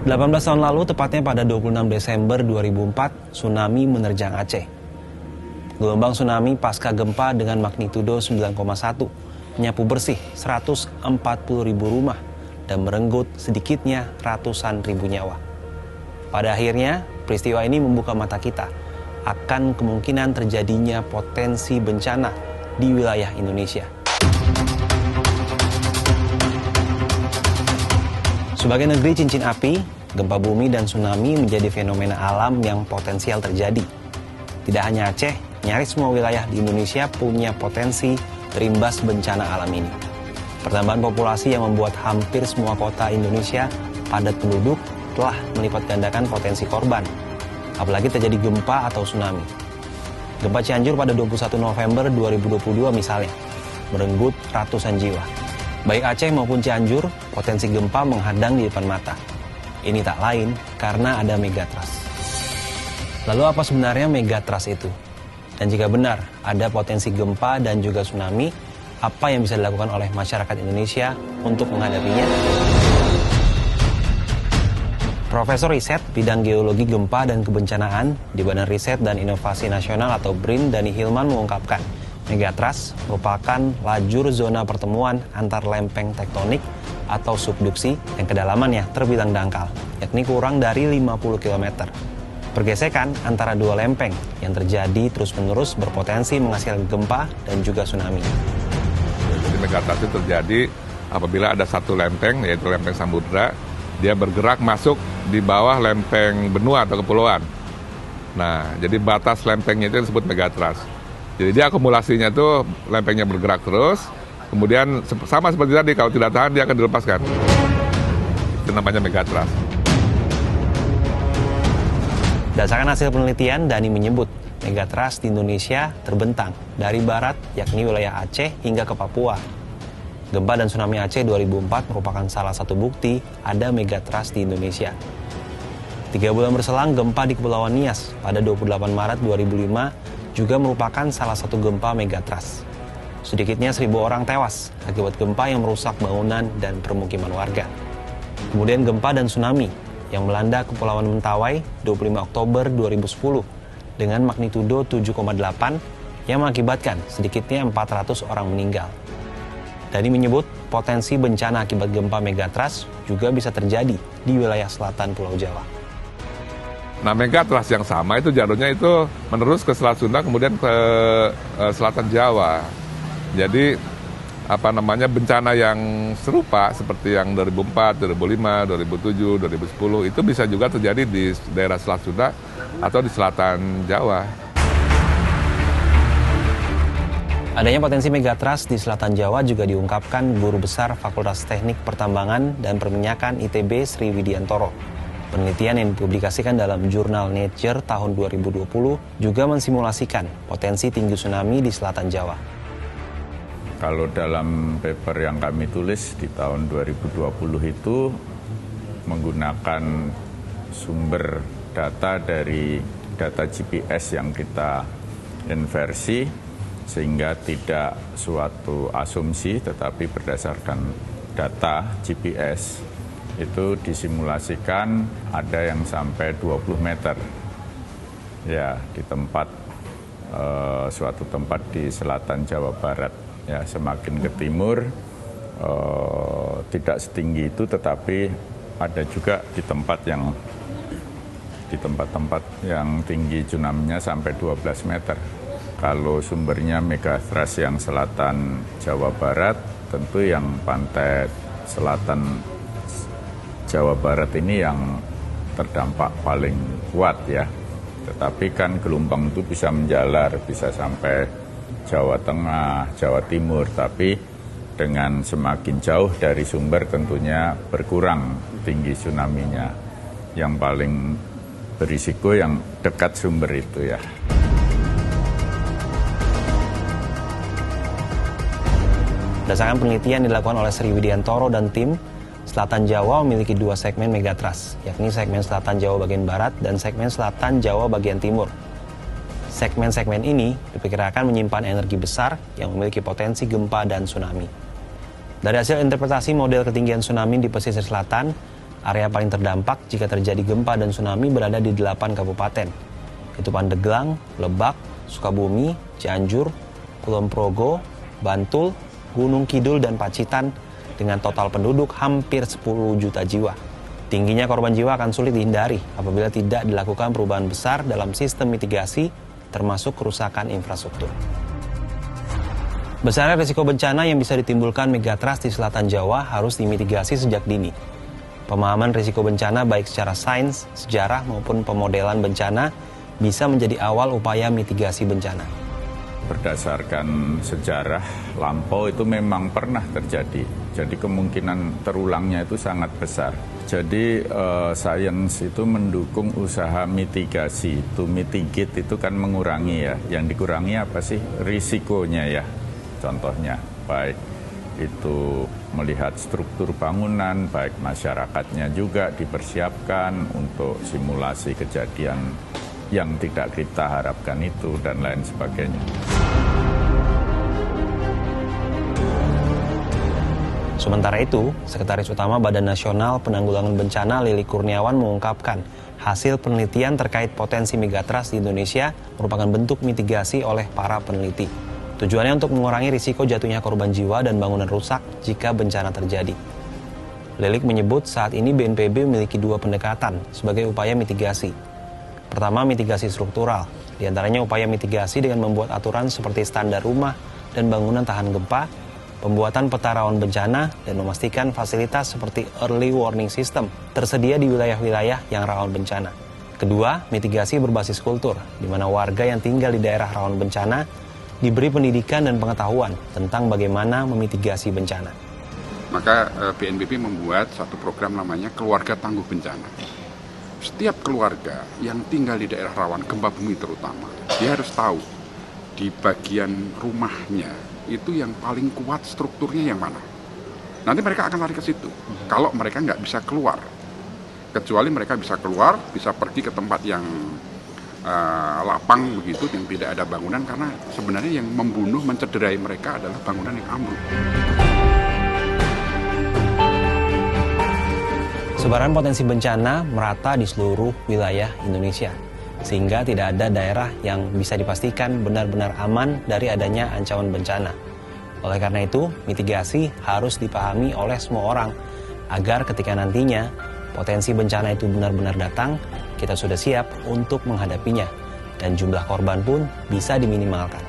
18 tahun lalu, tepatnya pada 26 Desember 2004, tsunami menerjang Aceh. Gelombang tsunami pasca gempa dengan magnitudo 9,1 menyapu bersih 140.000 rumah dan merenggut sedikitnya ratusan ribu nyawa. Pada akhirnya, peristiwa ini membuka mata kita akan kemungkinan terjadinya potensi bencana di wilayah Indonesia. Sebagai negeri cincin api, gempa bumi dan tsunami menjadi fenomena alam yang potensial terjadi. Tidak hanya Aceh, nyaris semua wilayah di Indonesia punya potensi terimbas bencana alam ini. Pertambahan populasi yang membuat hampir semua kota Indonesia padat penduduk telah melipat gandakan potensi korban, apalagi terjadi gempa atau tsunami. Gempa Cianjur pada 21 November 2022 misalnya, merenggut ratusan jiwa. Baik Aceh maupun Cianjur, potensi gempa menghadang di depan mata. Ini tak lain karena ada megatrust. Lalu apa sebenarnya megatrust itu? Dan jika benar ada potensi gempa dan juga tsunami, apa yang bisa dilakukan oleh masyarakat Indonesia untuk menghadapinya? Profesor Riset Bidang Geologi Gempa dan Kebencanaan di Badan Riset dan Inovasi Nasional atau BRIN, Dani Hilman mengungkapkan, megatrust merupakan lajur zona pertemuan antar lempeng tektonik atau subduksi yang kedalamannya terbilang dangkal, yakni kurang dari 50 km. Pergesekan antara dua lempeng yang terjadi terus-menerus berpotensi menghasilkan gempa dan juga tsunami. Jadi megatrust itu terjadi apabila ada satu lempeng, yaitu lempeng samudra, dia bergerak masuk di bawah lempeng benua atau kepulauan. Nah, jadi batas lempengnya itu yang disebut megatrust. Jadi dia akumulasinya tuh lempengnya bergerak terus, kemudian sama seperti tadi, kalau tidak tahan dia akan dilepaskan. Itu namanya megatrust. Berdasarkan hasil penelitian, Dani menyebut megatrust di Indonesia terbentang dari barat, yakni wilayah Aceh hingga ke Papua. Gempa dan tsunami Aceh 2004 merupakan salah satu bukti ada megatrust di Indonesia. 3 bulan berselang, gempa di Kepulauan Nias pada 28 Maret 2005 juga merupakan salah satu gempa megatrust. Sedikitnya 1.000 orang tewas akibat gempa yang merusak bangunan dan permukiman warga. Kemudian gempa dan tsunami yang melanda Kepulauan Mentawai 25 Oktober 2010 dengan magnitudo 7,8 yang mengakibatkan sedikitnya 400 orang meninggal. Dani menyebut potensi bencana akibat gempa megatrust juga bisa terjadi di wilayah selatan Pulau Jawa. Nah, megatrust yang sama itu jalurnya itu menerus ke Selat Sunda kemudian ke selatan Jawa. Jadi bencana yang serupa seperti yang 2004, 2005, 2007, 2010 itu bisa juga terjadi di daerah Selat Sunda atau di selatan Jawa. Adanya potensi megatrust di selatan Jawa juga diungkapkan Guru Besar Fakultas Teknik Pertambangan dan Perminyakan ITB Sri Widiantoro. Penelitian yang dipublikasikan dalam jurnal Nature tahun 2020 juga mensimulasikan potensi tinggi tsunami di selatan Jawa. Kalau dalam paper yang kami tulis di tahun 2020 itu menggunakan sumber data dari data GPS yang kita inversi, sehingga tidak suatu asumsi tetapi berdasarkan data GPS. Itu disimulasikan ada yang sampai 20 meter ya di tempat suatu tempat di selatan Jawa Barat ya. Semakin ke timur tidak setinggi itu, tetapi ada juga di tempat-tempat yang tinggi tsunami-nya sampai 12 meter. Kalau sumbernya megatrust yang selatan Jawa Barat, tentu yang pantai selatan Jawa Barat ini yang terdampak paling kuat ya. Tetapi kan gelombang itu bisa menjalar, bisa sampai Jawa Tengah, Jawa Timur. Tapi dengan semakin jauh dari sumber tentunya berkurang tinggi tsunami-nya. Yang paling berisiko yang dekat sumber itu ya. Berdasarkan penelitian dilakukan oleh Sri Widiantoro dan tim, Selatan Jawa memiliki 2 segmen megatrust, yakni segmen Selatan Jawa bagian barat dan segmen Selatan Jawa bagian timur. Segmen-segmen ini diperkirakan menyimpan energi besar yang memiliki potensi gempa dan tsunami. Dari hasil interpretasi model ketinggian tsunami di pesisir selatan, Area paling terdampak jika terjadi gempa dan tsunami berada di 8 kabupaten, yaitu Pandeglang, Lebak, Sukabumi, Cianjur, Kulon Progo, Bantul, Gunung Kidul, dan Pacitan dengan total penduduk hampir 10 juta jiwa. Tingginya korban jiwa akan sulit dihindari apabila tidak dilakukan perubahan besar dalam sistem mitigasi, termasuk kerusakan infrastruktur. Besarnya risiko bencana yang bisa ditimbulkan megatrust di selatan Jawa harus dimitigasi sejak dini. Pemahaman risiko bencana baik secara sains, sejarah maupun pemodelan bencana bisa menjadi awal upaya mitigasi bencana. Berdasarkan sejarah lampau itu memang pernah terjadi. Jadi kemungkinan terulangnya itu sangat besar. Jadi sains itu mendukung usaha mitigasi. To mitigate itu kan mengurangi ya. Yang dikurangi apa sih? Risikonya ya. Contohnya baik itu melihat struktur bangunan, baik masyarakatnya juga dipersiapkan untuk simulasi kejadian yang tidak kita harapkan itu dan lain sebagainya. Sementara itu, Sekretaris Utama Badan Nasional Penanggulangan Bencana Lili Kurniawan mengungkapkan hasil penelitian terkait potensi megatrust di Indonesia merupakan bentuk mitigasi oleh para peneliti. Tujuannya untuk mengurangi risiko jatuhnya korban jiwa dan bangunan rusak jika bencana terjadi. Lilik menyebut saat ini BNPB memiliki 2 pendekatan sebagai upaya mitigasi. Pertama, mitigasi struktural, di antaranya upaya mitigasi dengan membuat aturan seperti standar rumah dan bangunan tahan gempa, pembuatan peta rawan bencana, dan memastikan fasilitas seperti early warning system tersedia di wilayah-wilayah yang rawan bencana. Kedua, mitigasi berbasis kultur, di mana warga yang tinggal di daerah rawan bencana diberi pendidikan dan pengetahuan tentang bagaimana memitigasi bencana. Maka BNPB membuat satu program namanya Keluarga Tangguh Bencana. Setiap keluarga yang tinggal di daerah rawan gempa bumi terutama, dia harus tahu di bagian rumahnya itu yang paling kuat strukturnya yang mana. Nanti mereka akan lari ke situ. Kalau mereka nggak bisa keluar, kecuali mereka bisa keluar, bisa pergi ke tempat yang lapang begitu, yang tidak ada bangunan, karena sebenarnya yang membunuh, mencederai mereka adalah bangunan yang ambruk. Sebaran potensi bencana merata di seluruh wilayah Indonesia, sehingga tidak ada daerah yang bisa dipastikan benar-benar aman dari adanya ancaman bencana. Oleh karena itu, mitigasi harus dipahami oleh semua orang, agar ketika nantinya potensi bencana itu benar-benar datang, kita sudah siap untuk menghadapinya, dan jumlah korban pun bisa diminimalkan.